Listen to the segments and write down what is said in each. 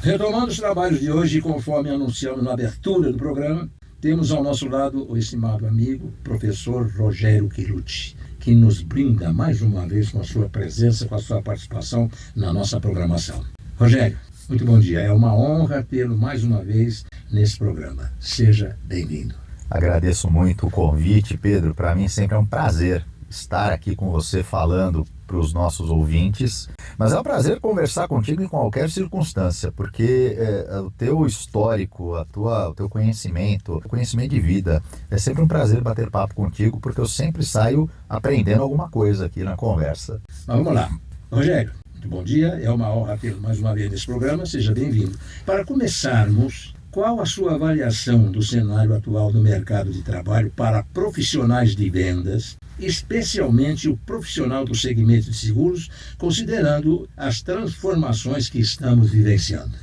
Retomando os trabalhos de hoje, conforme anunciamos na abertura do programa, temos ao nosso lado o estimado amigo, professor Rogério Quirucci, que nos brinda mais uma vez com a sua presença, com a sua participação na nossa programação. Rogério, muito bom dia. É uma honra tê-lo mais uma vez nesse programa. Seja bem-vindo. Agradeço muito o convite, Pedro. Para mim sempre é um prazer estar aqui com você falando para os nossos ouvintes, mas é um prazer conversar contigo em qualquer circunstância, porque o teu histórico, o teu conhecimento, o conhecimento de vida, é sempre um prazer bater papo contigo, porque eu sempre saio aprendendo alguma coisa aqui na conversa. Mas vamos lá. Rogério, muito bom dia. É uma honra tê-lo mais uma vez nesse programa. Seja bem-vindo. Para começarmos, qual a sua avaliação do cenário atual do mercado de trabalho para profissionais de vendas, especialmente o profissional do segmento de seguros, considerando as transformações que estamos vivenciando?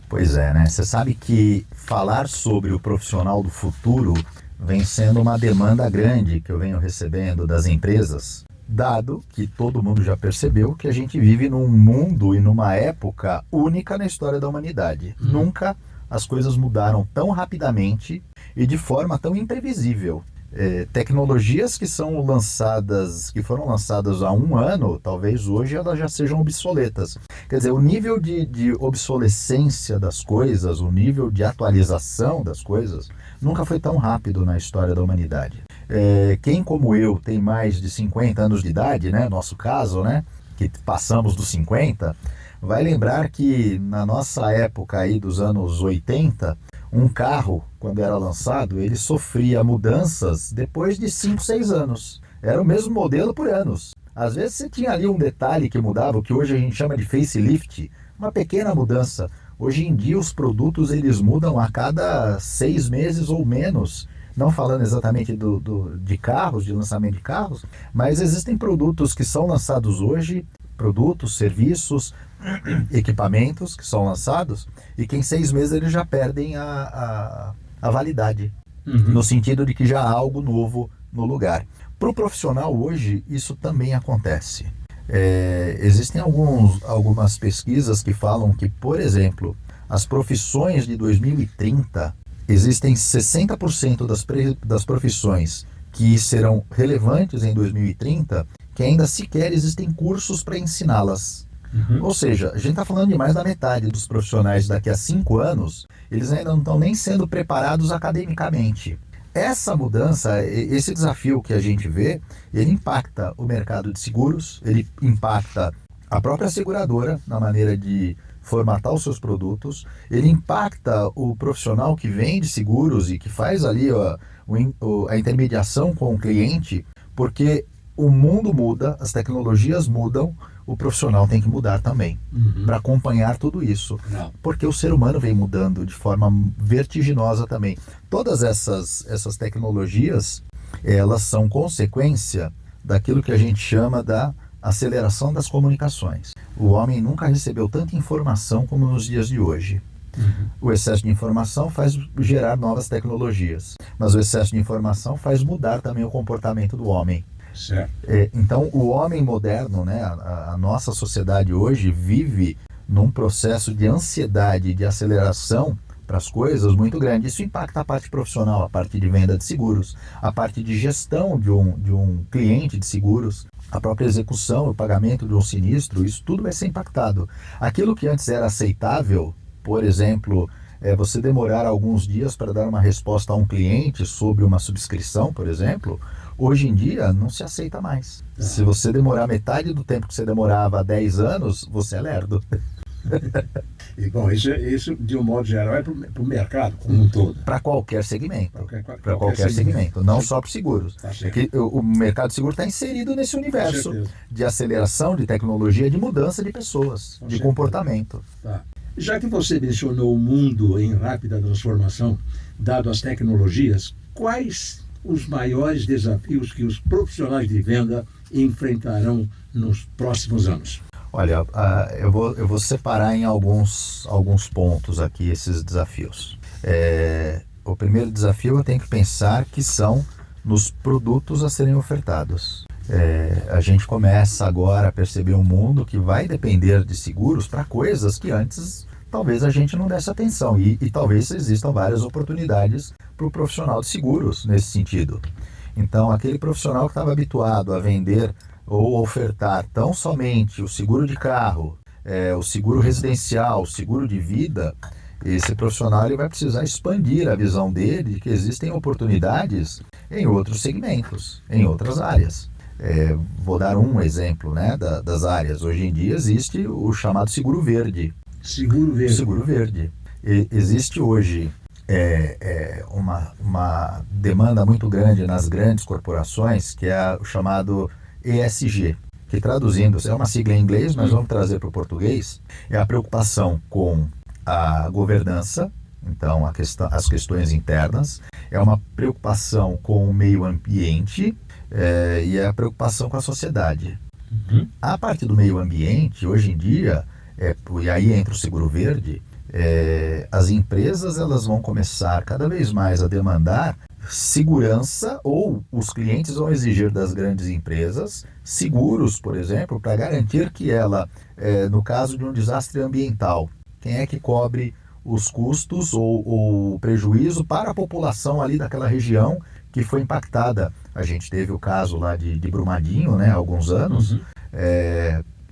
Pois é, né? Você sabe que falar sobre o profissional do futuro vem sendo uma demanda grande que eu venho recebendo das empresas, dado que todo mundo já percebeu que a gente vive num mundo e numa época única na história da humanidade. Nunca as coisas mudaram tão rapidamente e de forma tão imprevisível. Tecnologias que foram lançadas há um ano, talvez hoje elas já sejam obsoletas. Quer dizer, o nível de obsolescência das coisas, o nível de atualização das coisas, nunca foi tão rápido na história da humanidade. Quem como eu tem mais de 50 anos de idade, né, nosso caso, né, que passamos dos 50, vai lembrar que na nossa época aí dos anos 80, um carro, quando era lançado, ele sofria mudanças depois de 5, 6 anos. Era o mesmo modelo por anos. Às vezes você tinha ali um detalhe que mudava, o que hoje a gente chama de facelift, uma pequena mudança. Hoje em dia os produtos eles mudam a cada 6 meses ou menos. Não falando exatamente de carros, de lançamento de carros, mas existem produtos que são lançados hoje, produtos, serviços, equipamentos que são lançados e que em 6 meses eles já perdem a validade, no sentido de que já há algo novo no lugar. Para o profissional hoje, isso também acontece. Existem algumas pesquisas que falam que, por exemplo, as profissões de 2030, existem 60% das profissões que serão relevantes em 2030 que ainda sequer existem cursos para ensiná-las. Ou seja, a gente está falando de mais da metade dos profissionais daqui a 5 anos, eles ainda não estão nem sendo preparados academicamente. Essa mudança, esse desafio que a gente vê, ele impacta o mercado de seguros, ele impacta a própria seguradora na maneira de formatar os seus produtos, ele impacta o profissional que vende seguros e que faz ali a intermediação com o cliente, porque o mundo muda, as tecnologias mudam, o profissional tem que mudar também, para acompanhar tudo isso. Porque o ser humano vem mudando de forma vertiginosa também. Todas essas tecnologias, elas são consequência daquilo que a gente chama da aceleração das comunicações. O homem nunca recebeu tanta informação como nos dias de hoje. O excesso de informação faz gerar novas tecnologias, mas o excesso de informação faz mudar também o comportamento do homem. Certo. Então, o homem moderno, né, a nossa sociedade hoje vive num processo de ansiedade, de aceleração para as coisas muito grande. Isso impacta a parte profissional, a parte de venda de seguros, a parte de gestão de um cliente de seguros, a própria execução, o pagamento de um sinistro, isso tudo vai ser impactado. Aquilo que antes era aceitável, por exemplo, você demorar alguns dias para dar uma resposta a um cliente sobre uma subscrição, por exemplo, hoje em dia não se aceita mais. Se você demorar metade do tempo que você demorava há 10 anos, você é lerdo. E, bom, isso de um modo geral é para o mercado como um todo. Para qualquer segmento. Para qualquer segmento, não só para seguros. Tá, é que o mercado de seguros está inserido nesse universo de aceleração, de tecnologia, de mudança de pessoas, de comportamento. Tá. Já que você mencionou o mundo em rápida transformação, dado as tecnologias, quais os maiores desafios que os profissionais de venda enfrentarão nos próximos anos? Olha, eu vou separar em alguns pontos aqui esses desafios. O primeiro desafio eu tenho que pensar que são nos produtos a serem ofertados. A gente começa agora a perceber um mundo que vai depender de seguros para coisas que antes talvez a gente não desse atenção. E talvez existam várias oportunidades para o profissional de seguros nesse sentido. Então, aquele profissional que estava habituado a vender ou ofertar tão somente o seguro de carro, o seguro residencial, o seguro de vida, esse profissional ele vai precisar expandir a visão dele de que existem oportunidades em outros segmentos, em outras áreas. Vou dar um exemplo, né, das áreas. Hoje em dia existe o chamado seguro verde. Seguro verde. Seguro verde. Existe hoje uma demanda muito grande nas grandes corporações, que é o chamado ESG, que traduzindo, é uma sigla em inglês, mas vamos trazer para o português, é a preocupação com a governança, então as questões internas, é uma preocupação com o meio ambiente e é a preocupação com a sociedade. A parte do meio ambiente, hoje em dia, e aí entra o seguro verde, as empresas elas vão começar cada vez mais a demandar segurança, ou os clientes vão exigir das grandes empresas seguros, por exemplo, para garantir que ela, no caso de um desastre ambiental, quem é que cobre os custos ou o prejuízo para a população ali daquela região que foi impactada. A gente teve o caso lá de Brumadinho, né, há alguns anos,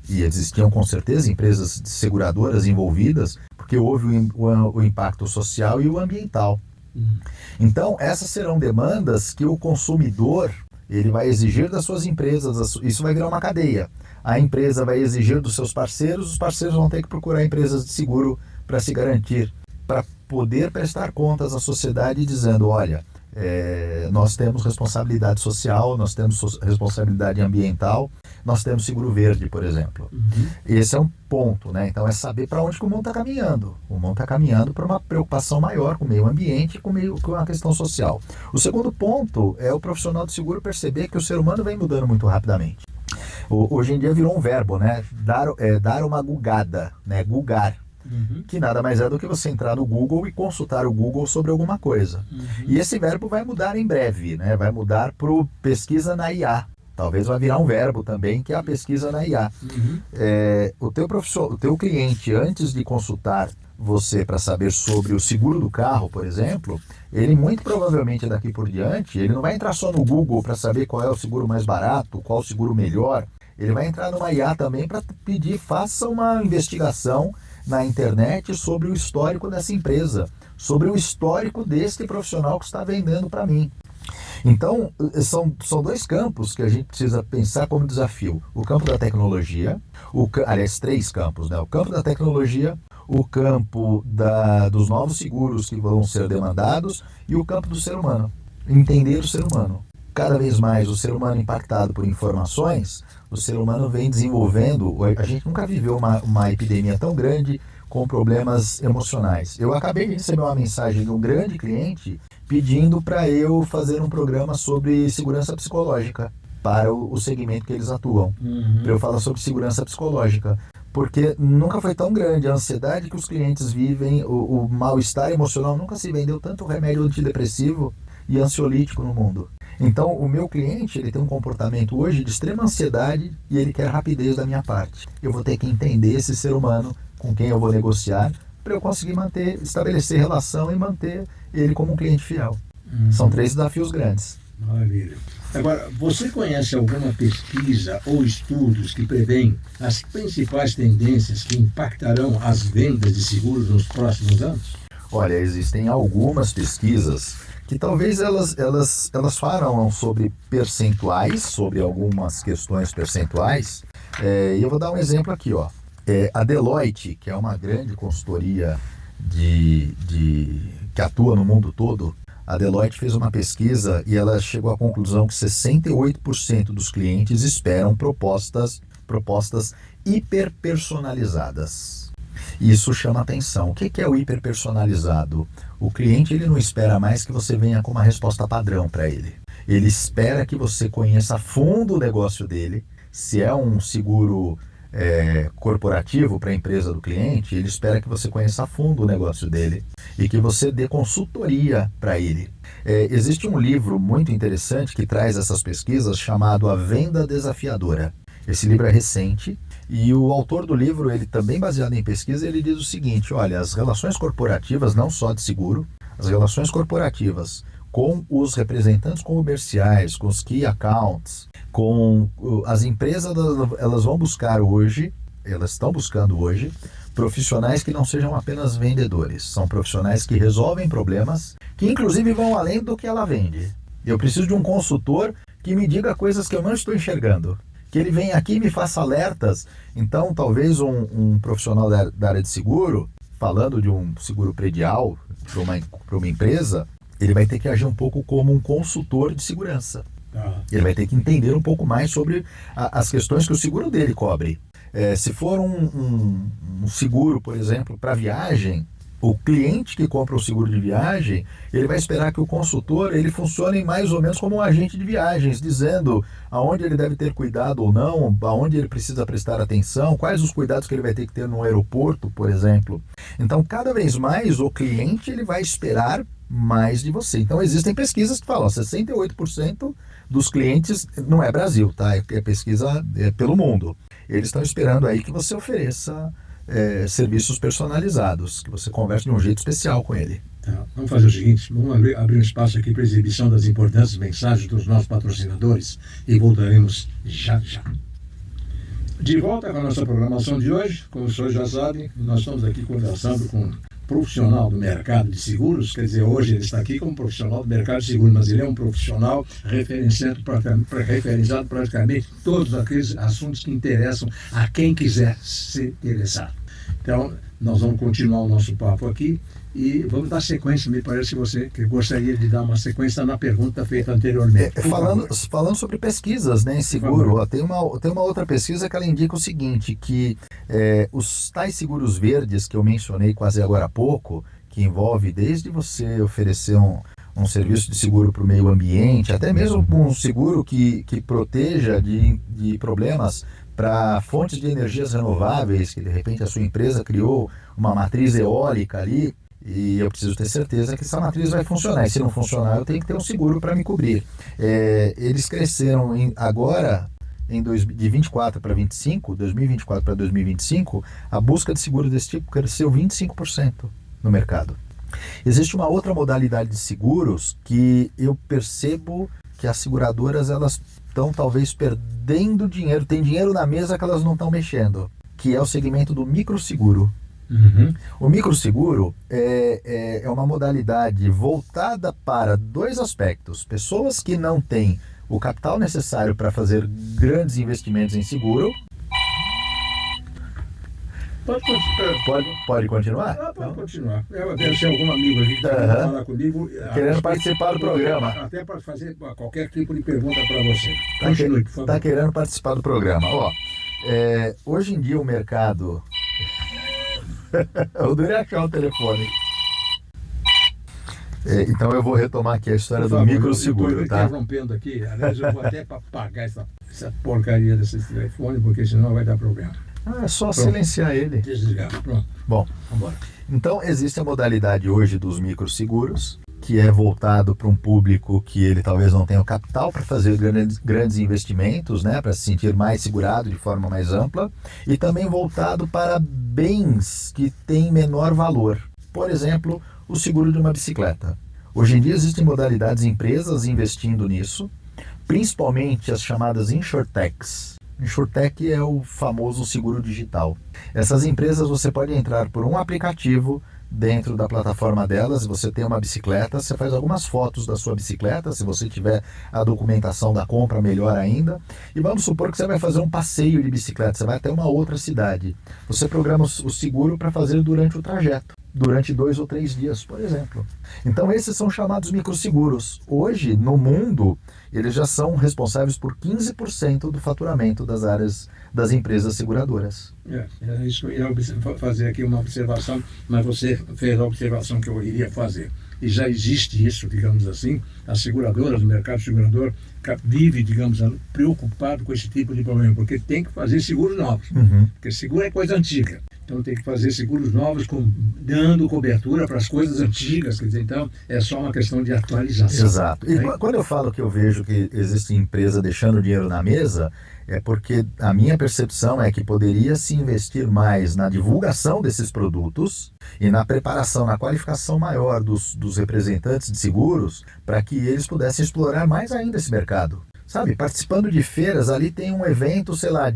e existiam com certeza empresas seguradoras envolvidas, porque houve o impacto social e o ambiental. Então, essas serão demandas que o consumidor ele vai exigir das suas empresas, isso vai virar uma cadeia. A empresa vai exigir dos seus parceiros, os parceiros vão ter que procurar empresas de seguro para se garantir, para poder prestar contas à sociedade dizendo, olha, nós temos responsabilidade social, nós temos responsabilidade ambiental, nós temos seguro verde, por exemplo. Esse é um ponto, né? Então é saber para onde que o mundo está caminhando. O mundo está caminhando para uma preocupação maior com o meio ambiente e com a questão social. O segundo ponto é o profissional de seguro perceber que o ser humano vem mudando muito rapidamente. Hoje em dia virou um verbo, né? Dar uma gugada, né? Gugar. Que nada mais é do que você entrar no Google e consultar o Google sobre alguma coisa. E esse verbo vai mudar em breve, né? Vai mudar para pesquisa na IA. Talvez vai virar um verbo também, que é a pesquisa na IA. O teu cliente, antes de consultar você para saber sobre o seguro do carro, por exemplo, ele muito provavelmente daqui por diante, ele não vai entrar só no Google para saber qual é o seguro mais barato, qual o seguro melhor. Ele vai entrar numa IA também para pedir, faça uma investigação na internet sobre o histórico dessa empresa, sobre o histórico desse profissional que está vendendo para mim. Então, são dois campos que a gente precisa pensar como desafio. O campo da tecnologia, aliás, três campos, né? O campo da tecnologia, o campo dos novos seguros que vão ser demandados e o campo do ser humano. Entender o ser humano. Cada vez mais o ser humano impactado por informações, o ser humano vem desenvolvendo, a gente nunca viveu uma epidemia tão grande com problemas emocionais. Eu acabei de receber uma mensagem de um grande cliente pedindo para eu fazer um programa sobre segurança psicológica para o segmento que eles atuam. Para eu falar sobre segurança psicológica. Porque nunca foi tão grande a ansiedade que os clientes vivem, o mal-estar emocional, nunca se vendeu tanto remédio antidepressivo e ansiolítico no mundo. Então, o meu cliente ele tem um comportamento hoje de extrema ansiedade e ele quer rapidez da minha parte. Eu vou ter que entender esse ser humano com quem eu vou negociar para eu conseguir estabelecer relação e manter ele como um cliente fiel. São três desafios grandes. Maravilha. Agora, você conhece alguma pesquisa ou estudos que prevêem as principais tendências que impactarão as vendas de seguros nos próximos anos? Olha, existem algumas pesquisas que talvez elas falam sobre percentuais, sobre algumas questões percentuais. E eu vou dar um exemplo aqui, ó. A Deloitte, que é uma grande consultoria que atua no mundo todo, a Deloitte fez uma pesquisa e ela chegou à conclusão que 68% dos clientes esperam propostas hiperpersonalizadas. Isso chama atenção. O que é o hiperpersonalizado? O cliente ele não espera mais que você venha com uma resposta padrão para ele. Ele espera que você conheça a fundo o negócio dele. Se é um seguro corporativo para a empresa do cliente, ele espera que você conheça a fundo o negócio dele e que você dê consultoria para ele. Existe um livro muito interessante que traz essas pesquisas chamado A Venda Desafiadora. Esse livro é recente E o autor do livro, ele também baseado em pesquisa, ele diz o seguinte: olha, as relações corporativas, não só de seguro, as relações corporativas com os representantes comerciais, com os key accounts, com as empresas, elas vão buscar hoje, elas estão buscando hoje, profissionais que não sejam apenas vendedores. São profissionais que resolvem problemas, que inclusive vão além do que ela vende. Eu preciso de um consultor que me diga coisas que eu não estou enxergando. Que ele venha aqui e me faça alertas. Então, talvez um profissional da área de seguro, falando de um seguro predial para uma empresa, ele vai ter que agir um pouco como um consultor de segurança. Ele vai ter que entender um pouco mais sobre as questões que o seguro dele cobre. Se for um seguro, por exemplo, para viagem, o cliente que compra o seguro de viagem, ele vai esperar que o consultor ele funcione mais ou menos como um agente de viagens, dizendo aonde ele deve ter cuidado ou não, aonde ele precisa prestar atenção, quais os cuidados que ele vai ter que ter no aeroporto, por exemplo. Então, cada vez mais, o cliente ele vai esperar mais de você. Então, existem pesquisas que falam, 68% dos clientes, não é Brasil, tá? É pesquisa pelo mundo. Eles estão esperando aí que você ofereça serviços personalizados, que você converse de um jeito especial com ele. Tá, vamos fazer o seguinte, vamos abrir um espaço aqui para exibição das importantes mensagens dos nossos patrocinadores e voltaremos já. De volta com a nossa programação de hoje, como os senhores já sabem, nós estamos aqui conversando com um profissional do mercado de seguros, quer dizer, hoje ele está aqui como profissional do mercado de seguros, mas ele é um profissional referenciado praticamente todos aqueles assuntos que interessam a quem quiser se interessar. Então, nós vamos continuar o nosso papo aqui e vamos dar sequência. Me parece que você gostaria de dar uma sequência na pergunta feita anteriormente. Falando sobre pesquisas, né, em seguro, tem uma outra pesquisa que ela indica o seguinte, que os tais seguros verdes que eu mencionei quase agora há pouco, que envolve desde você oferecer um serviço de seguro para o meio ambiente, até mesmo um seguro que proteja de problemas para fontes de energias renováveis, que de repente a sua empresa criou uma matriz eólica ali, e eu preciso ter certeza que essa matriz vai funcionar. E se não funcionar, eu tenho que ter um seguro para me cobrir. Eles cresceram agora, de 24 para 25, 2024 para 2025, a busca de seguro desse tipo cresceu 25% no mercado. Existe uma outra modalidade de seguros que eu percebo que as seguradoras elas estão talvez perdendo dinheiro, tem dinheiro na mesa que elas não estão mexendo, que é o segmento do microseguro. Uhum. O microseguro é uma modalidade voltada para dois aspectos: pessoas que não têm o capital necessário para fazer grandes investimentos em seguro. Pode continuar? Pode continuar. Deve ser algum amigo aqui que está falar comigo. Querendo participar do programa. Até para fazer qualquer tipo de pergunta para você. Continue, por favor. Está querendo participar do programa. Hoje em dia o mercado... Eu durei achar o telefone. Então eu vou retomar aqui a história do microseguro, tá? Eu estou interrompendo aqui. Aliás, eu vou até pagar essa porcaria desse telefone, porque senão vai dar problema. É só silenciar ele. Desligar, pronto. Bom, vamos embora. Então existe a modalidade hoje dos microseguros, que é voltado para um público que ele talvez não tenha o capital para fazer grandes investimentos, né, para se sentir mais segurado de forma mais ampla, e também voltado para bens que têm menor valor. Por exemplo, o seguro de uma bicicleta. Hoje em dia existem modalidades, empresas investindo nisso, principalmente as chamadas insurtechs. Insurtech é o famoso seguro digital. Essas empresas você pode entrar por um aplicativo dentro da plataforma delas. Você tem uma bicicleta, você faz algumas fotos da sua bicicleta, se você tiver a documentação da compra, melhor ainda. E vamos supor que você vai fazer um passeio de bicicleta, você vai até uma outra cidade. Você programa o seguro para fazer durante o trajeto, durante 2 ou 3 dias, por exemplo. Então esses são chamados microseguros. Hoje, no mundo, eles já são responsáveis por 15% do faturamento das áreas das empresas seguradoras. Isso, eu ia fazer aqui uma observação, mas você fez a observação que eu iria fazer. E já existe isso, digamos assim, as seguradoras, o mercado segurador vive, digamos, preocupado com esse tipo de problema, porque tem que fazer seguros novos, porque seguro é coisa antiga. Então tem que fazer seguros novos, dando cobertura para as coisas antigas. Quer dizer, então é só uma questão de atualização. Exato. E quando eu falo que eu vejo que existe empresa deixando dinheiro na mesa, é porque a minha percepção é que poderia se investir mais na divulgação desses produtos e na preparação, na qualificação maior dos representantes de seguros para que eles pudessem explorar mais ainda esse mercado. Sabe, participando de feiras, ali tem um evento, sei lá,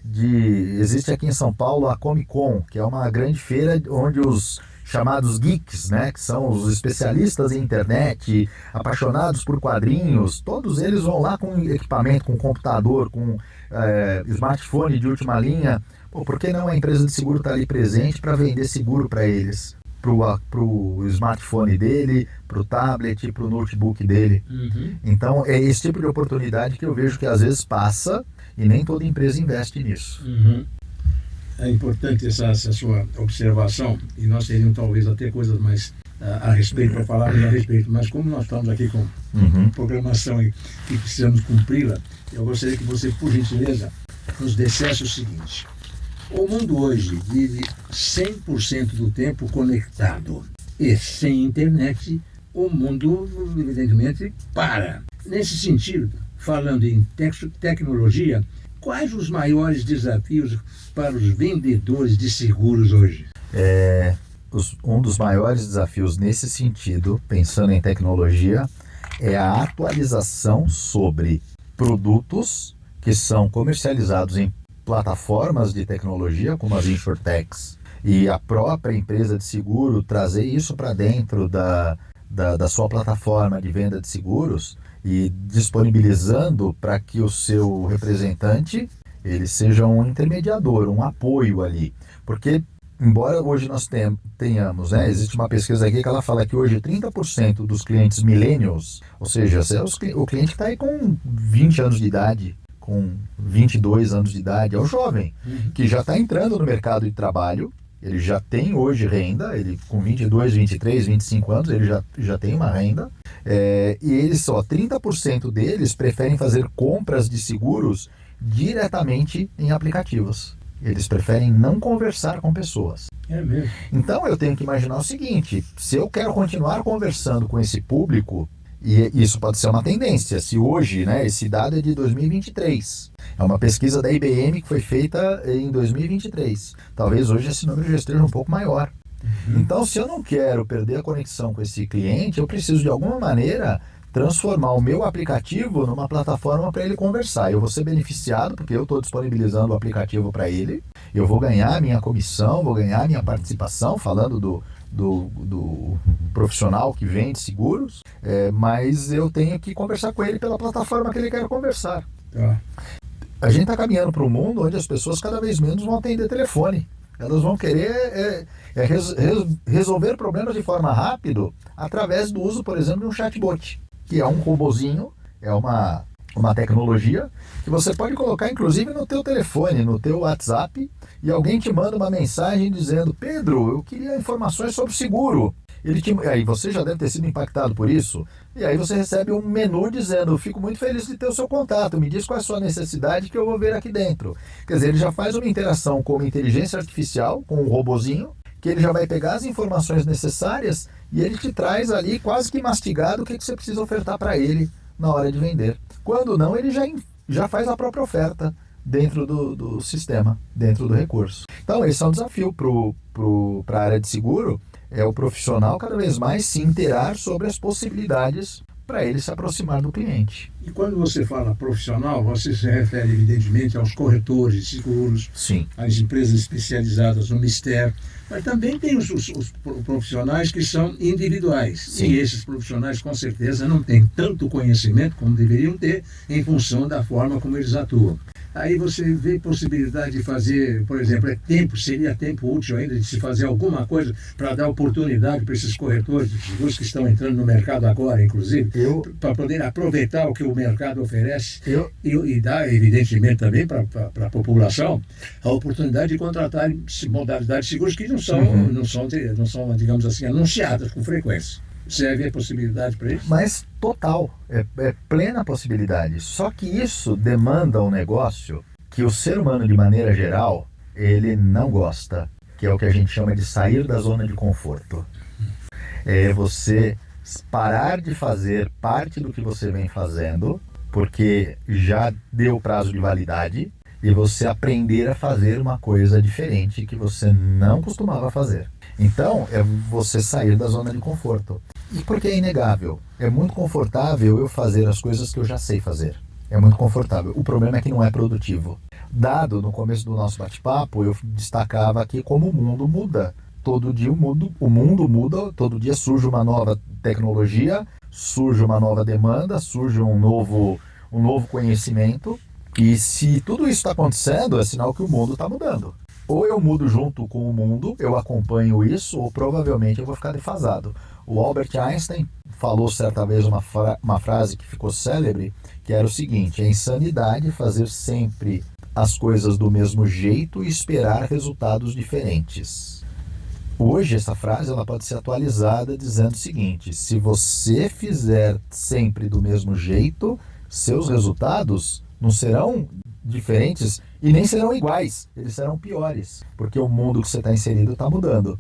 existe aqui em São Paulo a Comic Con, que é uma grande feira onde os chamados geeks, né, que são os especialistas em internet, apaixonados por quadrinhos, todos eles vão lá com equipamento, com computador, com smartphone de última linha. Pô, por que não a empresa de seguro está ali presente para vender seguro para eles? Para o smartphone dele, para o tablet, para o notebook dele. Uhum. Então é esse tipo de oportunidade que eu vejo que às vezes passa e nem toda empresa investe nisso. Uhum. É importante essa sua observação, e nós teríamos talvez até coisas mais a respeito, para falarmos a respeito, mas como nós estamos aqui com programação e precisamos cumpri-la, eu gostaria que você, por gentileza, nos dissesse o seguinte: o mundo hoje vive 100% do tempo conectado, e sem internet o mundo evidentemente para. Nesse sentido, falando em tecnologia, quais os maiores desafios para os vendedores de seguros hoje? Um dos maiores desafios nesse sentido, pensando em tecnologia, é a atualização sobre produtos que são comercializados em plataformas de tecnologia, como as insurtechs, e a própria empresa de seguro trazer isso para dentro da sua plataforma de venda de seguros e disponibilizando para que o seu representante ele seja um intermediador, um apoio ali. Porque, embora hoje nós tenhamos, né, existe uma pesquisa aqui que ela fala que hoje 30% dos clientes millennials, ou seja, o cliente que está aí com 20 anos de idade, com 22 anos de idade, é o jovem, que já está entrando no mercado de trabalho, ele já tem hoje renda, ele com 22, 23, 25 anos, ele já tem uma renda, e eles 30% deles preferem fazer compras de seguros diretamente em aplicativos. Eles preferem não conversar com pessoas. É mesmo. Então eu tenho que imaginar o seguinte: se eu quero continuar conversando com esse público, e isso pode ser uma tendência, se hoje, né, esse dado é de 2023, é uma pesquisa da IBM que foi feita em 2023, talvez hoje esse número já esteja um pouco maior. Então, se eu não quero perder a conexão com esse cliente, eu preciso de alguma maneira transformar o meu aplicativo numa plataforma para ele conversar. Eu vou ser beneficiado porque eu estou disponibilizando o aplicativo para ele, eu vou ganhar minha comissão, vou ganhar minha participação, falando do profissional que vende seguros, mas eu tenho que conversar com ele pela plataforma que ele quer conversar. A gente está caminhando para um mundo onde as pessoas cada vez menos vão atender telefone. Elas vão querer resolver problemas de forma rápida através do uso, por exemplo, de um chatbot, que é um robozinho, é uma tecnologia que você pode colocar inclusive no teu telefone, no teu WhatsApp, e alguém te manda uma mensagem dizendo: Pedro, eu queria informações sobre seguro. Aí você já deve ter sido impactado por isso, e aí você recebe um menu dizendo: fico muito feliz de ter o seu contato, me diz qual é a sua necessidade que eu vou ver aqui dentro. Quer dizer, ele já faz uma interação com uma inteligência artificial, com um robozinho, que ele já vai pegar as informações necessárias e ele te traz ali quase que mastigado o que você precisa ofertar para ele na hora de vender. Quando não, ele já faz a própria oferta dentro do sistema, dentro do recurso. Então, esse é um desafio para a área de seguro, é o profissional cada vez mais se inteirar sobre as possibilidades para ele se aproximar do cliente. E quando você fala profissional, você se refere evidentemente aos corretores de seguros, sim, às empresas especializadas no mistério, mas também tem os profissionais que são individuais. Sim. E esses profissionais com certeza não têm tanto conhecimento como deveriam ter em função da forma como eles atuam. Aí você vê possibilidade de fazer, por exemplo, seria tempo útil ainda de se fazer alguma coisa para dar oportunidade para esses corretores de seguros que estão entrando no mercado agora, inclusive, para poder aproveitar o que o mercado oferece e dar, evidentemente, também para a população a oportunidade de contratar modalidades de seguros que não são, digamos assim, anunciadas com frequência. Você vê a possibilidade para isso? Mas total, é plena possibilidade. Só que isso demanda um negócio que o ser humano, de maneira geral, ele não gosta. que é o que a gente chama de sair da zona de conforto. É você parar de fazer parte do que você vem fazendo, porque já deu prazo de validade, e você aprender a fazer uma coisa diferente que você não costumava fazer. Então, é você sair da zona de conforto. E porque é inegável, é muito confortável eu fazer as coisas que eu já sei fazer. É muito confortável. O problema é que não é produtivo. Dado no começo do nosso bate-papo, eu destacava aqui como o mundo muda. Todo dia o mundo muda, todo dia surge uma nova tecnologia, surge uma nova demanda, surge um novo conhecimento. E se tudo isso está acontecendo, é sinal que o mundo está mudando. Ou eu mudo junto com o mundo, eu acompanho isso, ou provavelmente eu vou ficar defasado. O Albert Einstein falou certa vez uma frase que ficou célebre, que era o seguinte: é insanidade fazer sempre as coisas do mesmo jeito e esperar resultados diferentes. Hoje essa frase ela pode ser atualizada dizendo o seguinte: se você fizer sempre do mesmo jeito, seus resultados não serão diferentes e nem serão iguais, eles serão piores, porque o mundo que você está inserido está mudando.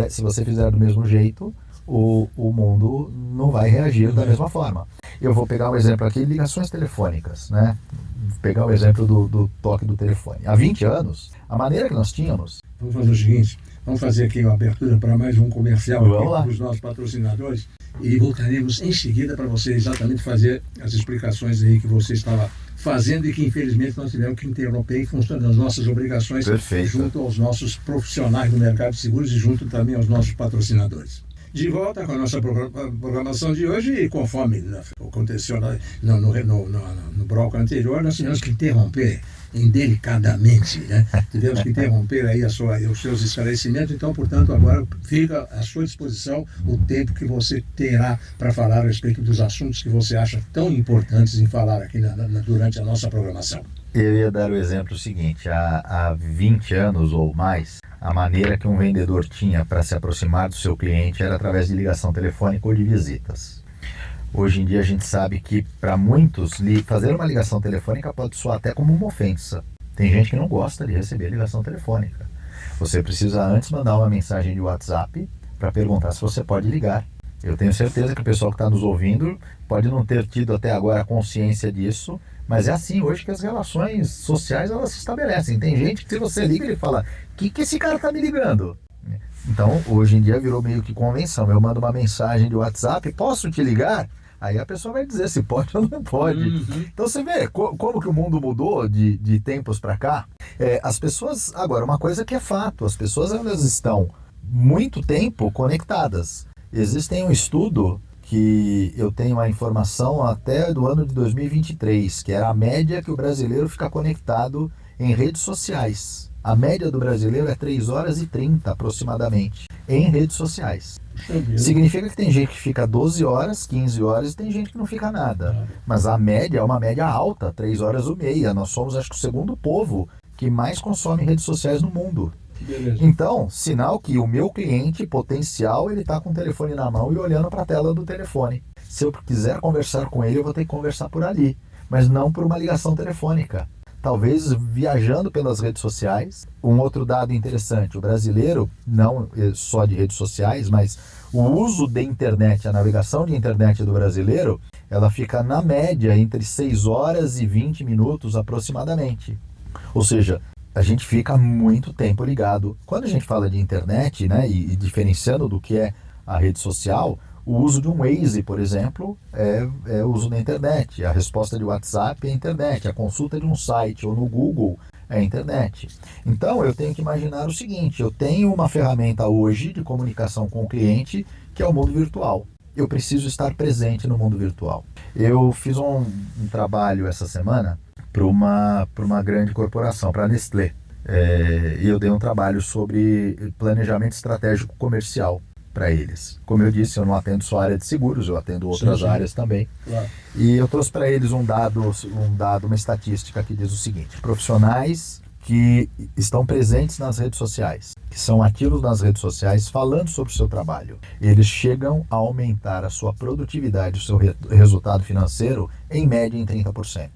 Se você fizer do mesmo jeito, o mundo não vai reagir da mesma forma. Eu vou pegar um exemplo aqui, ligações telefônicas, né? Vou pegar o exemplo do toque do telefone. Há 20 anos, a maneira que nós tínhamos... Vamos fazer o seguinte, vamos fazer aqui uma abertura para mais um comercial dos nossos patrocinadores e voltaremos em seguida para você exatamente fazer as explicações aí que você estava fazendo e que infelizmente nós tivemos que interromper em função das nossas obrigações. Perfeito. Junto aos nossos profissionais do mercado de seguros e junto também aos nossos patrocinadores. De volta com a nossa programação de hoje e conforme aconteceu no bloco anterior, nós tivemos que interromper indelicadamente, né? Tivemos que interromper aí os seus esclarecimentos, então, portanto, agora fica à sua disposição o tempo que você terá para falar a respeito dos assuntos que você acha tão importantes em falar aqui durante a nossa programação. Eu ia dar o exemplo seguinte: há 20 anos ou mais, a maneira que um vendedor tinha para se aproximar do seu cliente era através de ligação telefônica ou de visitas. Hoje em dia a gente sabe que para muitos fazer uma ligação telefônica pode soar até como uma ofensa. Tem gente que não gosta de receber ligação telefônica. Você precisa antes mandar uma mensagem de WhatsApp para perguntar se você pode ligar. Eu tenho certeza que o pessoal que está nos ouvindo pode não ter tido até agora consciência disso, mas é assim hoje que as relações sociais elas se estabelecem. Tem gente que se você liga ele fala: que esse cara está me ligando? Então hoje em dia virou meio que convenção. Eu mando uma mensagem de WhatsApp: posso te ligar? Aí a pessoa vai dizer se pode ou não pode. Então você vê como que o mundo mudou de tempos para cá. As pessoas, agora, uma coisa que é fato, as pessoas elas estão muito tempo conectadas. Existe um estudo que eu tenho a informação até do ano de 2023, que era a média que o brasileiro fica conectado em redes sociais. A média do brasileiro é 3 horas e 30 aproximadamente em redes sociais. Significa que tem gente que fica 12 horas, 15 horas e tem gente que não fica nada. Mas a média é uma média alta, 3 horas e meia. Nós somos, acho que, o segundo povo que mais consome redes sociais no mundo. Então, sinal que o meu cliente potencial, ele está com o telefone na mão e olhando para a tela do telefone. Se eu quiser conversar com ele, eu vou ter que conversar por ali, mas não por uma ligação telefônica. Talvez viajando pelas redes sociais. Um outro dado interessante: o brasileiro, não só de redes sociais, mas o uso da internet, a navegação de internet do brasileiro, ela fica na média entre 6 horas e 20 minutos aproximadamente. Ou seja, a gente fica muito tempo ligado. Quando a gente fala de internet, né, e diferenciando do que é a rede social, o uso de um Waze, por exemplo, é o uso da internet. A resposta de WhatsApp é a internet. A consulta de um site ou no Google é a internet. Então, eu tenho que imaginar o seguinte: eu tenho uma ferramenta hoje de comunicação com o cliente, que é o mundo virtual. Eu preciso estar presente no mundo virtual. Eu fiz um trabalho essa semana para uma grande corporação, para a Nestlé. E eu dei um trabalho sobre planejamento estratégico comercial para eles. Como eu disse, eu não atendo só a área de seguros, eu atendo outras áreas também. Claro. E eu trouxe para eles um dado, uma estatística que diz o seguinte: profissionais que estão presentes nas redes sociais, que são ativos nas redes sociais, falando sobre o seu trabalho, eles chegam a aumentar a sua produtividade, o seu resultado financeiro, em média em 30%.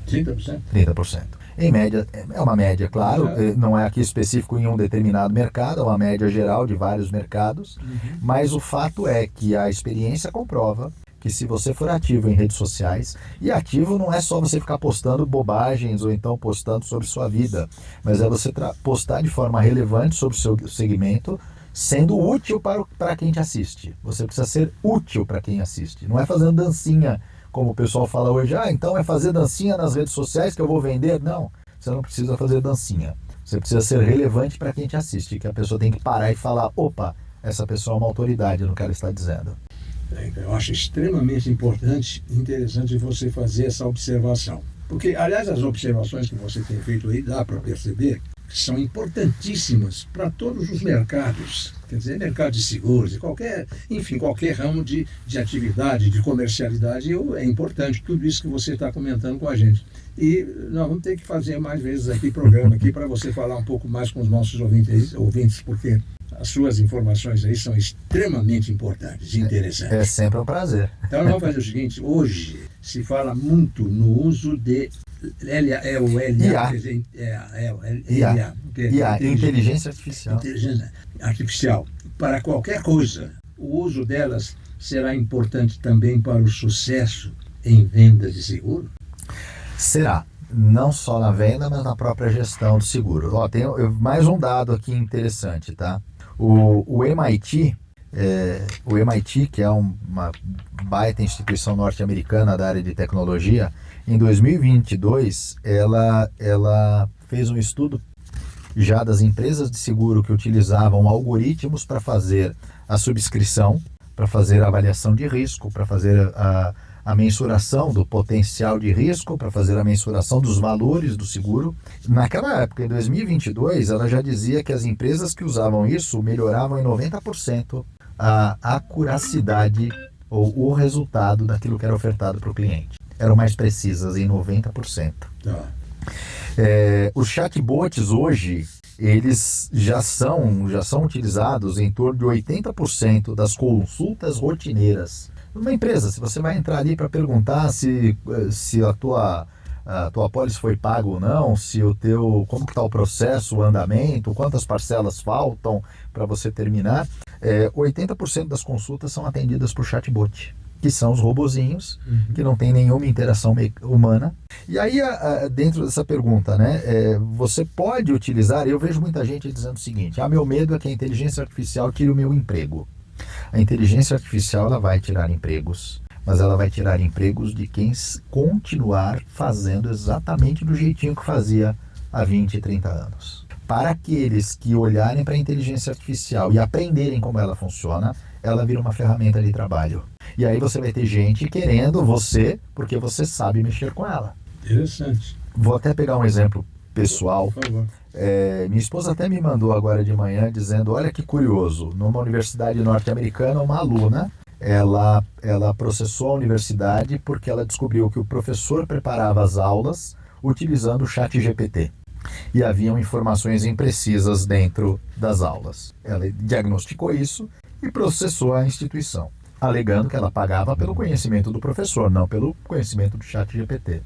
30%? 30%. Em média, é uma média, claro, não é aqui específico em um determinado mercado, é uma média geral de vários mercados, mas o fato é que a experiência comprova que se você for ativo em redes sociais, e ativo não é só você ficar postando bobagens ou então postando sobre sua vida, mas é você postar de forma relevante sobre o seu segmento, sendo útil para quem te assiste. Você precisa ser útil para quem assiste, não é fazendo dancinha, como o pessoal fala hoje, então é fazer dancinha nas redes sociais que eu vou vender? Não, você não precisa fazer dancinha. Você precisa ser relevante para quem te assiste, que a pessoa tem que parar e falar, opa, essa pessoa é uma autoridade no que ela está dizendo. Eu acho extremamente importante e interessante você fazer essa observação. Porque, aliás, as observações que você tem feito aí, dá para perceber que são importantíssimas para todos os mercados. Quer dizer, mercado de seguros, qualquer ramo de atividade, de comercialidade, é importante tudo isso que você está comentando com a gente. E nós vamos ter que fazer mais vezes aqui programa aqui para você falar um pouco mais com os nossos ouvintes, porque as suas informações aí são extremamente importantes e interessantes. É sempre um prazer. Então nós vamos fazer o seguinte, hoje se fala muito no uso de IA, inteligência artificial. Inteligência artificial. Para qualquer coisa, o uso delas será importante também para o sucesso em vendas de seguro? Será. Não só na venda, mas na própria gestão do seguro. Tem mais um dado aqui interessante, tá? O MIT, que é uma baita instituição norte-americana da área de tecnologia, em 2022, ela fez um estudo já das empresas de seguro que utilizavam algoritmos para fazer a subscrição, para fazer a avaliação de risco, para fazer a mensuração do potencial de risco, para fazer a mensuração dos valores do seguro. Naquela época, em 2022, ela já dizia que as empresas que usavam isso melhoravam em 90% a acuracidade ou o resultado daquilo que era ofertado para o cliente. Eram mais precisas em 90%. Os chatbots hoje, eles já são utilizados em torno de 80% das consultas rotineiras. Numa empresa, se você vai entrar ali para perguntar se a tua apólice foi paga ou não, como que está o processo, o andamento, quantas parcelas faltam para você terminar, 80% das consultas são atendidas por chatbot, que são os robozinhos, que não tem nenhuma interação humana. E aí, dentro dessa pergunta, você pode utilizar, eu vejo muita gente dizendo o seguinte, meu medo é que a inteligência artificial tire o meu emprego. A inteligência artificial ela vai tirar empregos, mas ela vai tirar empregos de quem continuar fazendo exatamente do jeitinho que fazia há 20, 30 anos. Para aqueles que olharem para a inteligência artificial e aprenderem como ela funciona, ela vira uma ferramenta de trabalho. E aí você vai ter gente querendo você, porque você sabe mexer com ela. Interessante. Vou até pegar um exemplo pessoal. Por favor. Minha esposa até me mandou agora de manhã dizendo, olha que curioso, numa universidade norte-americana, uma aluna, ela processou a universidade porque ela descobriu que o professor preparava as aulas utilizando o ChatGPT. E haviam informações imprecisas dentro das aulas. Ela diagnosticou isso e processou a instituição, alegando que ela pagava pelo conhecimento do professor, não pelo conhecimento do ChatGPT.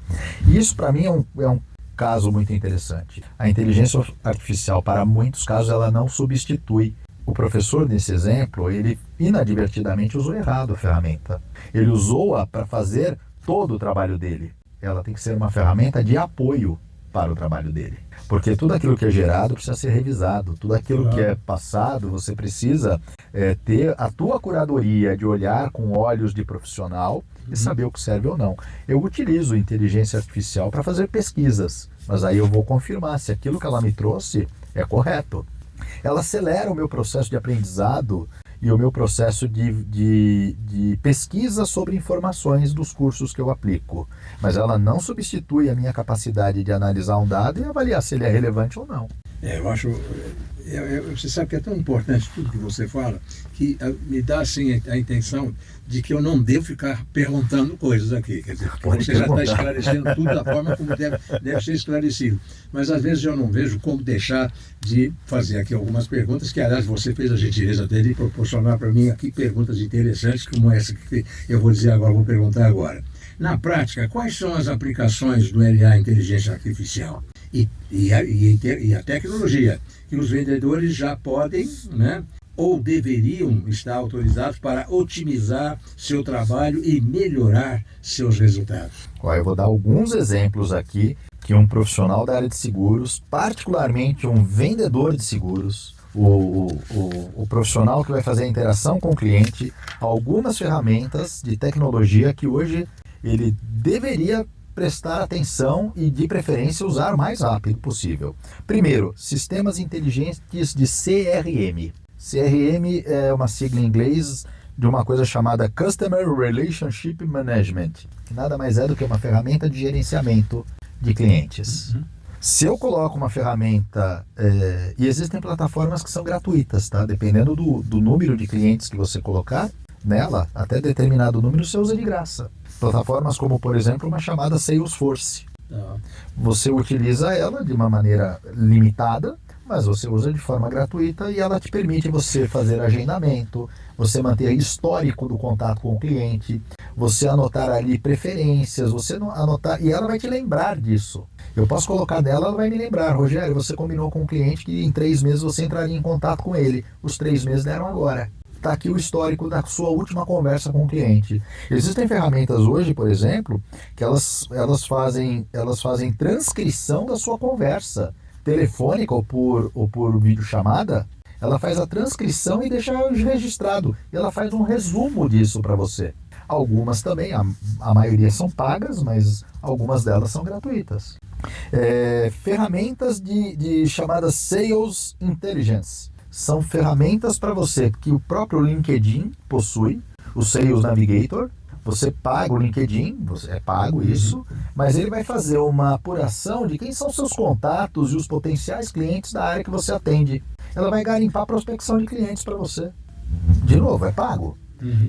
E isso, para mim, é um caso muito interessante. A inteligência artificial, para muitos casos, ela não substitui. O professor, nesse exemplo, ele inadvertidamente usou errado a ferramenta. Ele usou-a para fazer todo o trabalho dele. Ela tem que ser uma ferramenta de apoio para o trabalho dele. Porque tudo aquilo que é gerado precisa ser revisado. Tudo aquilo que é passado, você precisa ter a tua curadoria de olhar com olhos de profissional e saber o que serve ou não. Eu utilizo inteligência artificial para fazer pesquisas, mas aí eu vou confirmar se aquilo que ela me trouxe é correto. Ela acelera o meu processo de aprendizado e o meu processo de pesquisa sobre informações dos cursos que eu aplico. Mas ela não substitui a minha capacidade de analisar um dado e avaliar se ele é relevante ou não. Eu acho... você sabe que é tão importante tudo que você fala, que me dá assim a intenção de que eu não devo ficar perguntando coisas aqui. Quer dizer, você já está esclarecendo tudo da forma como deve ser esclarecido. Mas às vezes eu não vejo como deixar de fazer aqui algumas perguntas, que aliás você fez a gentileza até de proporcionar para mim aqui perguntas interessantes, como essa que eu vou dizer agora, vou perguntar agora. Na prática, quais são as aplicações do LA Inteligência Artificial? e a tecnologia, que os vendedores já podem, né, ou deveriam estar autorizados para otimizar seu trabalho e melhorar seus resultados. Eu vou dar alguns exemplos aqui que um profissional da área de seguros, particularmente um vendedor de seguros, o profissional que vai fazer a interação com o cliente, algumas ferramentas de tecnologia que hoje ele deveria prestar atenção e, de preferência, usar o mais rápido possível. Primeiro, sistemas inteligentes de CRM. CRM é uma sigla em inglês de uma coisa chamada Customer Relationship Management, que nada mais é do que uma ferramenta de gerenciamento de clientes. Se eu coloco uma ferramenta, e existem plataformas que são gratuitas, tá? Dependendo do número de clientes que você colocar nela, até determinado número você usa de graça. Plataformas como, por exemplo, uma chamada Salesforce. Você utiliza ela de uma maneira limitada, mas você usa de forma gratuita e ela te permite você fazer agendamento, você manter histórico do contato com o cliente, você anotar ali preferências, você anotar, e ela vai te lembrar disso. Eu posso colocar nela, ela vai me lembrar: Rogério, você combinou com o cliente que em 3 meses você entraria em contato com ele. Os 3 meses deram agora. Está aqui o histórico da sua última conversa com o cliente. Existem ferramentas hoje, por exemplo, que elas fazem transcrição da sua conversa telefônica ou por videochamada. Ela faz a transcrição e deixa registrado. E ela faz um resumo disso para você. Algumas também, a maioria são pagas, mas algumas delas são gratuitas. Ferramentas de chamadas Sales Intelligence. São ferramentas para você que o próprio LinkedIn possui, o Sales Navigator. Você paga o LinkedIn, é pago isso, mas ele vai fazer uma apuração de quem são seus contatos e os potenciais clientes da área que você atende. Ela vai garimpar a prospecção de clientes para você. De novo, é pago.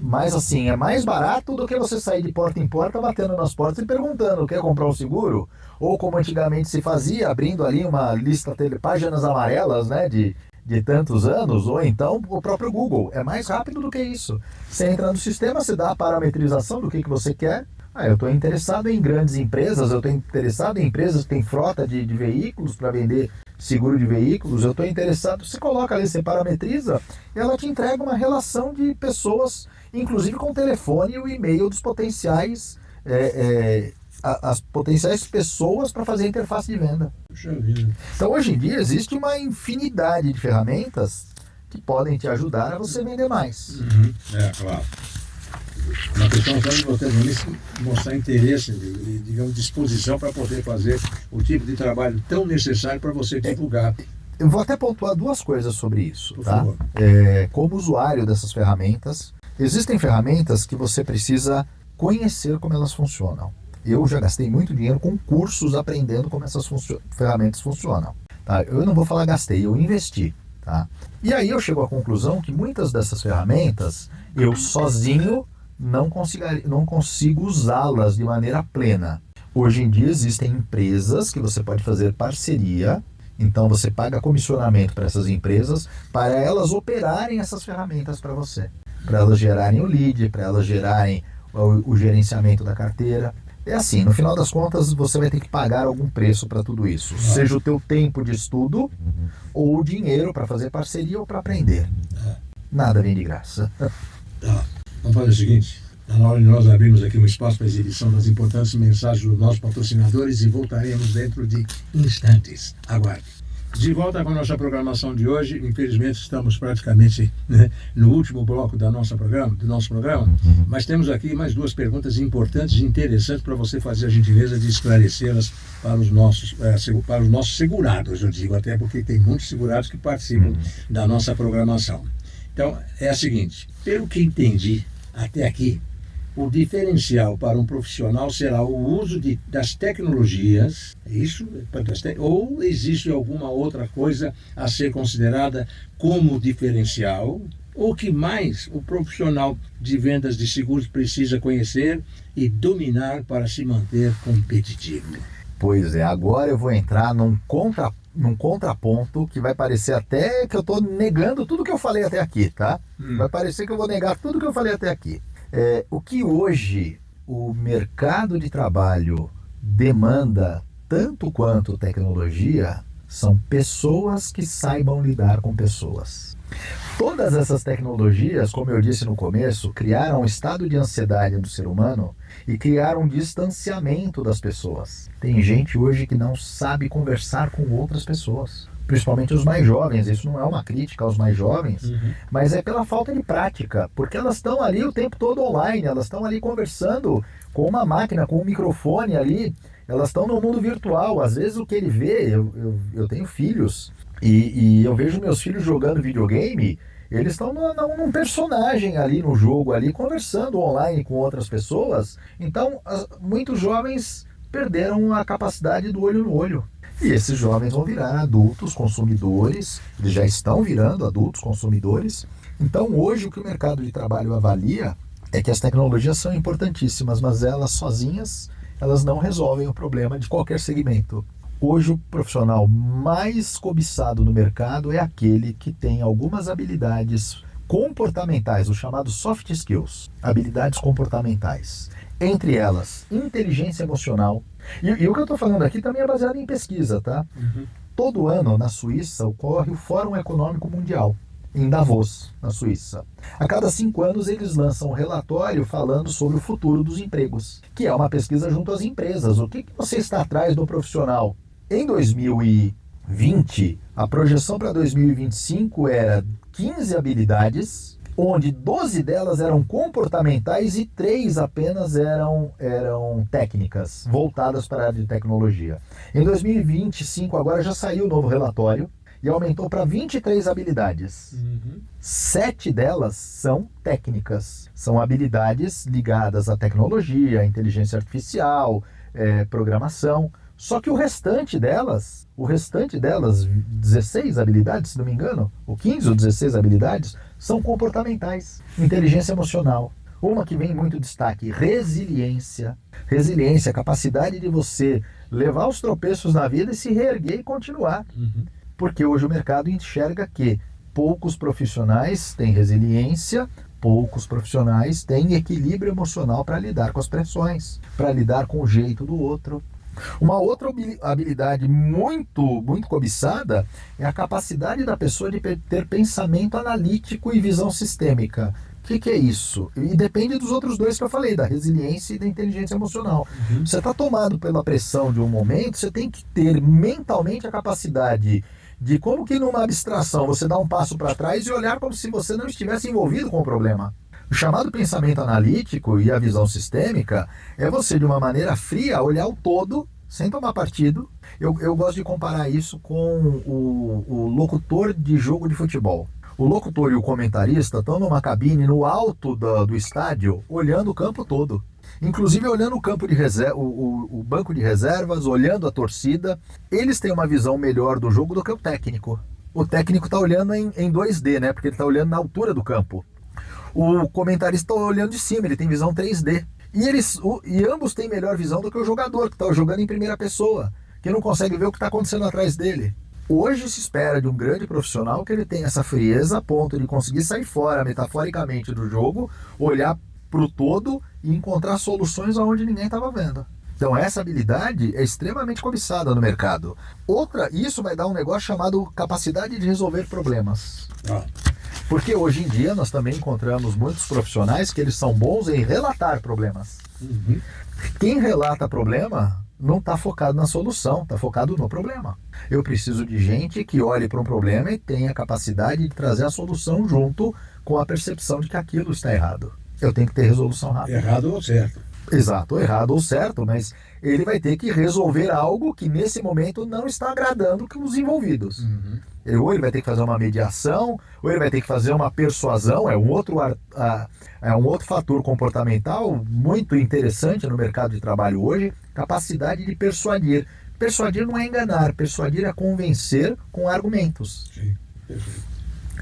Mas assim, é mais barato do que você sair de porta em porta, batendo nas portas e perguntando: quer comprar um seguro? Ou como antigamente se fazia, abrindo ali uma lista de páginas amarelas, né, de tantos anos, ou então o próprio Google. É mais rápido do que isso. Você entra no sistema, você dá a parametrização do que você quer. Eu estou interessado em grandes empresas, eu estou interessado em empresas que têm frota de veículos para vender seguro de veículos, eu estou interessado. Você coloca ali, você parametriza, e ela te entrega uma relação de pessoas, inclusive com o telefone e o e-mail dos potenciais, as potenciais pessoas para fazer a interface de venda. Então, hoje em dia, existe uma infinidade de ferramentas que podem te ajudar a você vender mais. Claro. Uma questão só de você mostrar interesse e, digamos, disposição para poder fazer o tipo de trabalho tão necessário para você divulgar. Eu vou até pontuar 2 coisas sobre isso. Por tá? favor. Como usuário dessas ferramentas, existem ferramentas que você precisa conhecer como elas funcionam. Eu já gastei muito dinheiro com cursos aprendendo como essas ferramentas funcionam. Tá? Eu não vou falar gastei, eu investi. Tá? E aí eu chego à conclusão que muitas dessas ferramentas, eu sozinho não consigo usá-las de maneira plena. Hoje em dia existem empresas que você pode fazer parceria, então você paga comissionamento para essas empresas, para elas operarem essas ferramentas para você. Para elas gerarem o lead, para elas gerarem o gerenciamento da carteira. É assim, no final das contas, você vai ter que pagar algum preço para tudo isso. Seja o teu tempo de estudo, ou o dinheiro para fazer parceria ou para aprender. Nada vem de graça. Vamos fazer o seguinte: na hora de nós abrimos aqui um espaço para exibição das importantes mensagens dos nossos patrocinadores e voltaremos dentro de instantes. Aguarde. De volta com a nossa programação de hoje. Infelizmente estamos praticamente, né, no último bloco do nosso programa, mas temos aqui mais 2 perguntas importantes e interessantes para você fazer a gentileza de esclarecê-las para os nossos segurados, eu digo, até porque tem muitos segurados que participam da nossa programação. Então, é a seguinte: pelo que entendi até aqui, o diferencial para um profissional será o uso das tecnologias, isso? Ou existe alguma outra coisa a ser considerada como diferencial? Ou que mais o profissional de vendas de seguros precisa conhecer e dominar para se manter competitivo? Pois é, agora eu vou entrar num contraponto que vai parecer até que eu estou negando tudo que eu falei até aqui, tá? Vai parecer que eu vou negar tudo que eu falei até aqui. O que hoje o mercado de trabalho demanda tanto quanto tecnologia, são pessoas que saibam lidar com pessoas. Todas essas tecnologias, como eu disse no começo, criaram um estado de ansiedade do ser humano e criaram um distanciamento das pessoas. Tem gente hoje que não sabe conversar com outras pessoas, principalmente os mais jovens. Isso não é uma crítica aos mais jovens, mas é pela falta de prática, porque elas estão ali o tempo todo online, elas estão ali conversando com uma máquina, com um microfone ali, elas estão no mundo virtual. Às vezes o que ele vê, eu tenho filhos, e eu vejo meus filhos jogando videogame, eles estão num personagem ali no jogo, ali conversando online com outras pessoas. Então, muitos jovens perderam a capacidade do olho no olho. E esses jovens vão virar adultos consumidores, eles já estão virando adultos consumidores. Então, hoje, o que o mercado de trabalho avalia é que as tecnologias são importantíssimas, mas elas sozinhas, elas não resolvem o problema de qualquer segmento. Hoje, o profissional mais cobiçado no mercado é aquele que tem algumas habilidades comportamentais, os chamados soft skills, habilidades comportamentais. Entre elas, inteligência emocional. E o que eu estou falando aqui também é baseado em pesquisa, tá? Todo ano, na Suíça, ocorre o Fórum Econômico Mundial, em Davos, na Suíça. A cada 5 anos, eles lançam um relatório falando sobre o futuro dos empregos, que é uma pesquisa junto às empresas. O que você está atrás do profissional? Em 2020, a projeção para 2025 era 15 habilidades, onde 12 delas eram comportamentais e 3 apenas eram técnicas, voltadas para a área de tecnologia. Em 2025, agora já saiu o novo relatório e aumentou para 23 habilidades. 7 delas são técnicas, são habilidades ligadas à tecnologia, à inteligência artificial, programação. Só que o restante delas, 16 habilidades, se não me engano, ou 15 ou 16 habilidades, são comportamentais. Inteligência emocional. Uma que vem em muito destaque, resiliência. Resiliência, a capacidade de você levar os tropeços na vida e se reerguer e continuar. Porque hoje o mercado enxerga que poucos profissionais têm resiliência, poucos profissionais têm equilíbrio emocional para lidar com as pressões, para lidar com o jeito do outro. Uma outra habilidade muito, muito cobiçada é a capacidade da pessoa de ter pensamento analítico e visão sistêmica. O que é isso? E depende dos outros dois que eu falei, da resiliência e da inteligência emocional. Você está tomado pela pressão de um momento, você tem que ter mentalmente a capacidade de, como que numa abstração, você dá um passo para trás e olhar como se você não estivesse envolvido com o problema. O chamado pensamento analítico e a visão sistêmica é você, de uma maneira fria, olhar o todo, sem tomar partido. Eu gosto de comparar isso com o locutor de jogo de futebol. O locutor e o comentarista estão numa cabine no alto do estádio, olhando o campo todo. Inclusive olhando o campo de reserva, o banco de reservas, olhando a torcida. Eles têm uma visão melhor do jogo do que o técnico. O técnico está olhando em 2D, né? Porque ele está olhando na altura do campo. O comentarista está olhando de cima, ele tem visão 3D. E ambos têm melhor visão do que o jogador, que está jogando em primeira pessoa, que não consegue ver o que está acontecendo atrás dele. Hoje se espera de um grande profissional que ele tenha essa frieza a ponto de conseguir sair fora, metaforicamente, do jogo, olhar para o todo e encontrar soluções onde ninguém estava vendo. Então essa habilidade é extremamente cobiçada no mercado. Isso vai dar um negócio chamado capacidade de resolver problemas. Porque hoje em dia nós também encontramos muitos profissionais que eles são bons em relatar problemas. Quem relata problema não está focado na solução, está focado no problema. Eu preciso de gente que olhe para um problema e tenha a capacidade de trazer a solução junto com a percepção de que aquilo está errado. Eu tenho que ter resolução rápida. Errado ou certo. Exato, errado ou certo, mas ele vai ter que resolver algo que nesse momento não está agradando os envolvidos. Ou ele vai ter que fazer uma mediação, ou ele vai ter que fazer uma persuasão. É um outro fator comportamental muito interessante no mercado de trabalho hoje, capacidade de persuadir. Persuadir não é enganar, persuadir é convencer com argumentos. Sim, perfeito.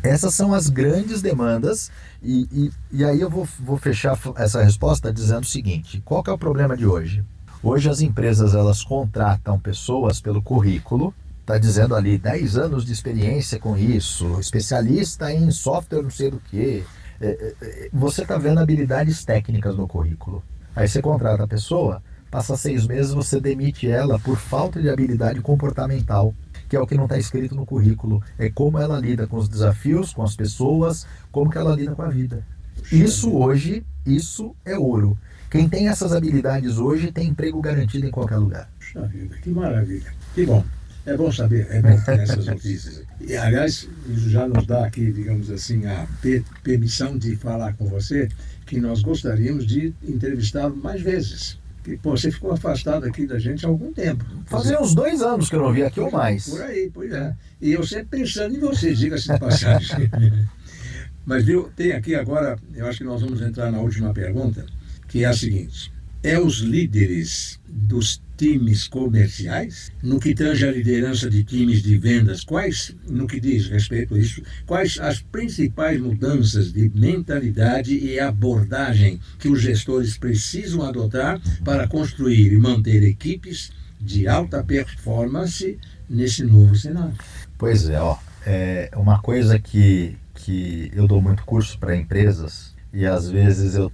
Essas são as grandes demandas, e aí eu vou fechar essa resposta dizendo o seguinte: qual que é o problema de hoje? Hoje as empresas elas contratam pessoas pelo currículo, está dizendo ali 10 anos de experiência com isso, especialista em software não sei do que. Você está vendo habilidades técnicas no currículo. Aí você contrata a pessoa, passa 6 meses, você demite ela por falta de habilidade comportamental, que é o que não está escrito no currículo. É como ela lida com os desafios, com as pessoas, como que ela lida com a vida. Isso hoje, isso é ouro. Quem tem essas habilidades hoje tem emprego garantido em qualquer lugar. Puxa vida, que maravilha. Que bom. É bom saber, é bom ter essas notícias. E, aliás, isso já nos dá aqui, digamos assim, a permissão de falar com você que nós gostaríamos de entrevistá-lo mais vezes. Que, pô, você ficou afastado aqui da gente há algum tempo. Fazia uns 2 anos que eu não vi aqui ou mais. Por aí, pois é. E eu sempre pensando em você, diga-se de passagem. Mas, viu, tem aqui agora, eu acho que nós vamos entrar na última pergunta, que é a seguinte. É os líderes dos times comerciais, no que tange a liderança de times de vendas, no que diz respeito a isso, quais as principais mudanças de mentalidade e abordagem que os gestores precisam adotar para construir e manter equipes de alta performance nesse novo cenário? Pois é, é uma coisa que eu dou muito curso para empresas. E às vezes eu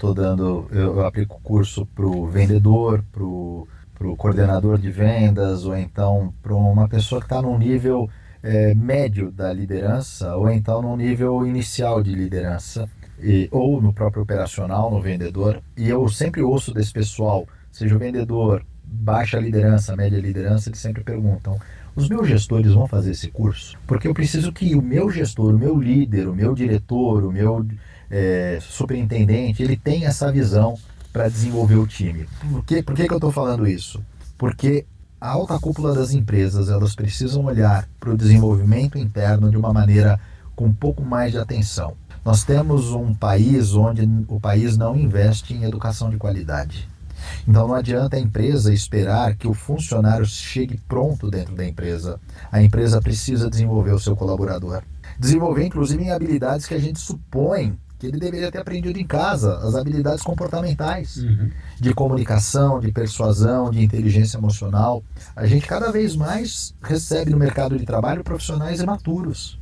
aplico curso para o vendedor, para o coordenador de vendas, ou então para uma pessoa que está num nível médio da liderança, ou então num nível inicial de liderança, ou no próprio operacional, no vendedor. E eu sempre ouço desse pessoal, seja o vendedor, baixa liderança, média liderança, eles sempre perguntam: os meus gestores vão fazer esse curso? Porque eu preciso que o meu gestor, o meu líder, o meu diretor, o meu superintendente, ele tem essa visão para desenvolver o time. Por que eu estou falando isso? Porque a alta cúpula das empresas, elas precisam olhar para o desenvolvimento interno de uma maneira com um pouco mais de atenção. Nós temos um país onde o país não investe em educação de qualidade. Então não adianta a empresa esperar que o funcionário chegue pronto dentro da empresa. A empresa precisa desenvolver o seu colaborador. Desenvolver, inclusive, em habilidades que a gente supõe que ele deveria ter aprendido em casa, as habilidades comportamentais, de comunicação, de persuasão, de inteligência emocional. A gente cada vez mais recebe no mercado de trabalho profissionais imaturos.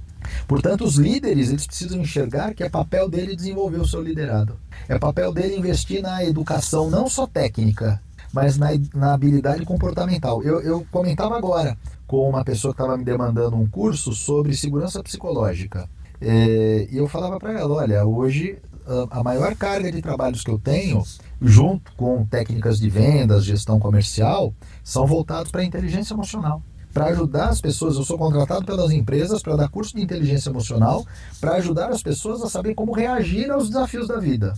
Portanto, os líderes, eles precisam enxergar que é papel dele desenvolver o seu liderado. É papel dele investir na educação, não só técnica, mas na habilidade comportamental. Eu comentava agora com uma pessoa que estava me demandando um curso sobre segurança psicológica. E eu falava para ela: olha, hoje a maior carga de trabalhos que eu tenho, junto com técnicas de vendas, gestão comercial, são voltados para a inteligência emocional. Para ajudar as pessoas, eu sou contratado pelas empresas para dar curso de inteligência emocional, para ajudar as pessoas a saber como reagir aos desafios da vida.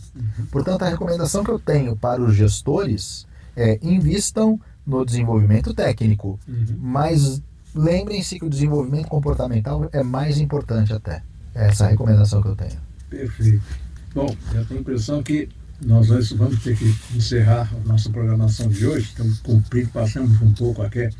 Portanto, a recomendação que eu tenho para os gestores é: invistam no desenvolvimento técnico, mas lembrem-se que o desenvolvimento comportamental é mais importante até. Essa é a recomendação que eu tenho. Perfeito. Bom, eu tenho a impressão que nós vamos ter que encerrar a nossa programação de hoje. Estamos cumprindo, passamos um pouco até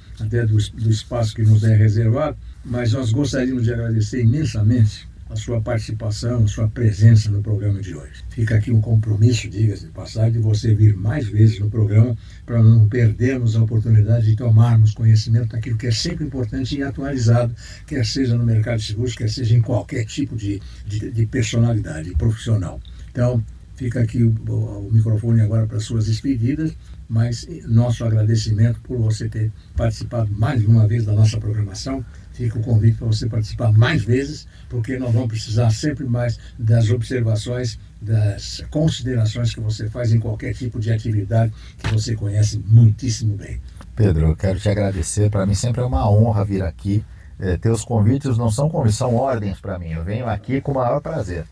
do espaço que nos é reservado, mas nós gostaríamos de agradecer imensamente a sua participação, a sua presença no programa de hoje. Fica aqui um compromisso, diga-se de passagem, de você vir mais vezes no programa para não perdermos a oportunidade de tomarmos conhecimento daquilo que é sempre importante e atualizado, quer seja no mercado de seguros, quer seja em qualquer tipo de personalidade profissional. Então, fica aqui o microfone agora para suas despedidas, mas nosso agradecimento por você ter participado mais uma vez da nossa programação. Fica o convite para você participar mais vezes, porque nós vamos precisar sempre mais das observações, das considerações que você faz em qualquer tipo de atividade que você conhece muitíssimo bem. Pedro, eu quero te agradecer. Para mim sempre é uma honra vir aqui. Teus convites não são convites, são ordens para mim. Eu venho aqui com o maior prazer.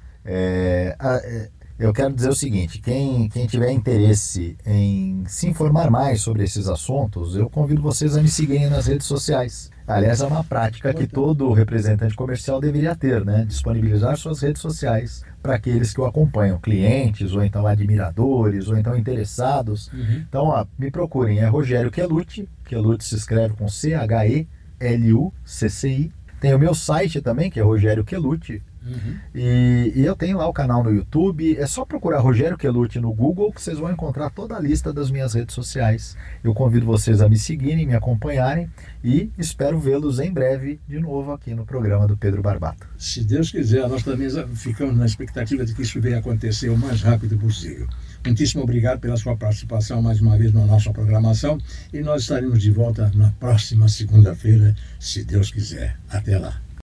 Eu quero dizer o seguinte: quem tiver interesse em se informar mais sobre esses assuntos, eu convido vocês a me seguirem nas redes sociais. Aliás, é uma prática que todo representante comercial deveria ter, né? Disponibilizar suas redes sociais para aqueles que o acompanham, clientes, ou então admiradores, ou então interessados. Então, me procurem, é Rogério Chelucci. Chelucci se escreve com CHELUCCI. Tem o meu site também, que é Rogério Chelucci. E eu tenho lá o canal no YouTube. É só procurar Rogério Quelucci no Google que vocês vão encontrar toda a lista das minhas redes sociais. Eu convido vocês a me seguirem, me acompanharem e espero vê-los em breve de novo aqui no programa do Pedro Barbato. Se Deus quiser, nós também ficamos na expectativa de que isso venha acontecer o mais rápido possível. Muitíssimo obrigado pela sua participação mais uma vez na nossa programação e nós estaremos de volta na próxima segunda-feira, se Deus quiser. Até lá.